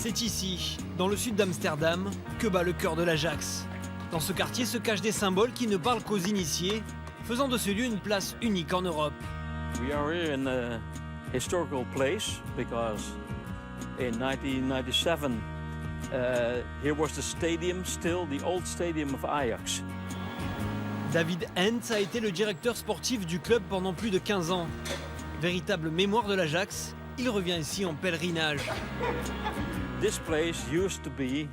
C'est ici, dans le sud d'Amsterdam, que bat le cœur de l'Ajax. Dans ce quartier se cachent des symboles qui ne parlent qu'aux initiés, faisant de ce lieu une place unique en Europe. We are here in a historical place because in 1997 here was the stadium, still the old stadium of Ajax. David Hent a été le directeur sportif du club pendant plus de 15 ans. Véritable mémoire de l'Ajax, il revient ici en pèlerinage. This place used to be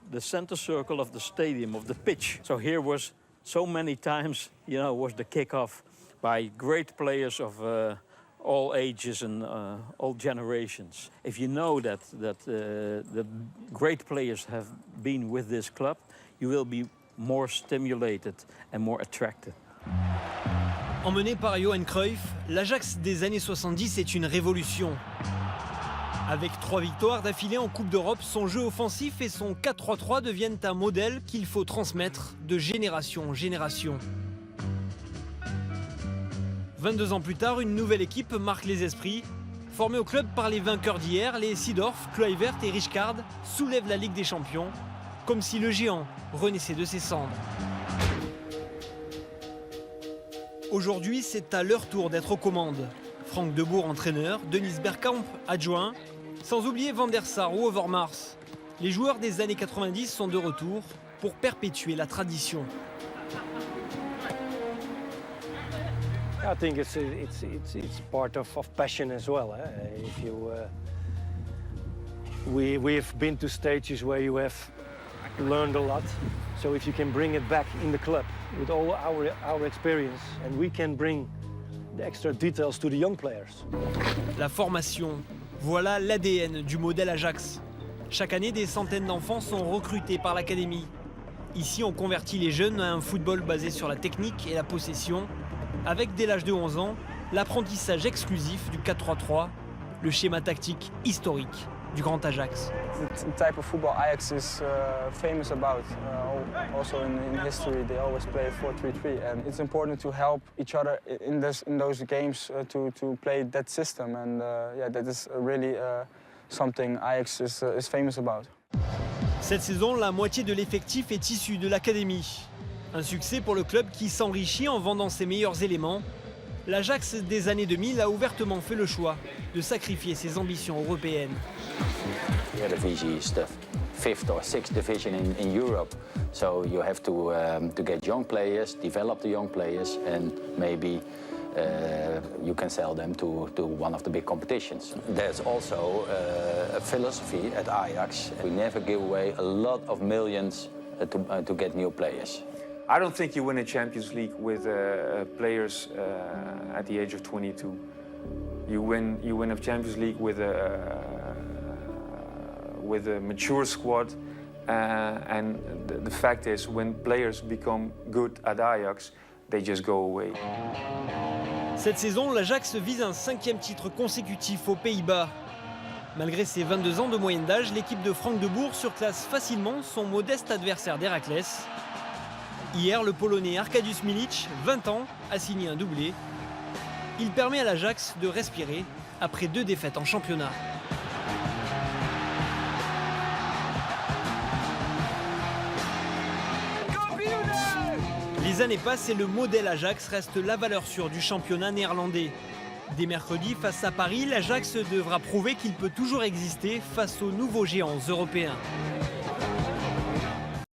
the center circle of the stadium, of the pitch. So here was so many times, was the kickoff by great players of all ages and all generations. If you know that the great players have been with this club, you will be more stimulated and more attracted. Emmené par Johan Cruyff, l'Ajax des années 70 est une révolution. Avec 3 victoires d'affilée en Coupe d'Europe, son jeu offensif et son 4-3-3 deviennent un modèle qu'il faut transmettre de génération en génération. 22 ans plus tard, une nouvelle équipe marque les esprits. Formée au club par les vainqueurs d'hier, les Seedorf, Kluivert et Rijkaard soulèvent la Ligue des Champions, comme si le géant renaissait de ses cendres. Aujourd'hui, c'est à leur tour d'être aux commandes. Frank de Boer, entraîneur, Dennis Bergkamp, adjoint, sans oublier Van der Sar ou Overmars. Les joueurs des années 90 sont de retour pour perpétuer la tradition. I think it's part of passion as well. We've been to stages where you have learned a lot. So if you can bring it back in the club with all our experience, and we can bring the extra details to the young players. La formation, voilà l'ADN du modèle Ajax. Chaque année, des centaines d'enfants sont recrutés par l'académie. Ici, on convertit les jeunes à un football basé sur la technique et la possession, avec dès l'âge de 11 ans, l'apprentissage exclusif du 4-3-3, le schéma tactique historique du grand Ajax. The type of football Ajax is famous about. Also in history, they always play 4-3-3, and it's important to help each other in those games to play that system. And that is really something Ajax is famous about. Cette saison, la moitié de l'effectif est issu de l'académie. Un succès pour le club qui s'enrichit en vendant ses meilleurs éléments. L'Ajax des années 2000 a ouvertement fait le choix de sacrifier ses ambitions européennes. Eredivisie is the 5th or 6th division in Europe, so you have to get young players, develop the young players, and maybe you can sell them to one of the big competitions. There's also a philosophy at Ajax. We never give away a lot of millions to get new players. I don't think you win a Champions League with players at the age of 22. You win a Champions League with a mature squad, and the fact is, when players become good at Ajax, they just go away. Cette saison, l'Ajax vise un 5e titre consécutif aux Pays-Bas. Malgré ses 22 ans de moyenne d'âge, l'équipe de Frank de Boer surclasse facilement son modeste adversaire d'Héraclès. Hier, le Polonais Arkadiusz Milik, 20 ans, a signé un doublé. Il permet à l'Ajax de respirer après 2 défaites en championnat. Les années passent et le modèle Ajax reste la valeur sûre du championnat néerlandais. Dès mercredi, face à Paris, l'Ajax devra prouver qu'il peut toujours exister face aux nouveaux géants européens.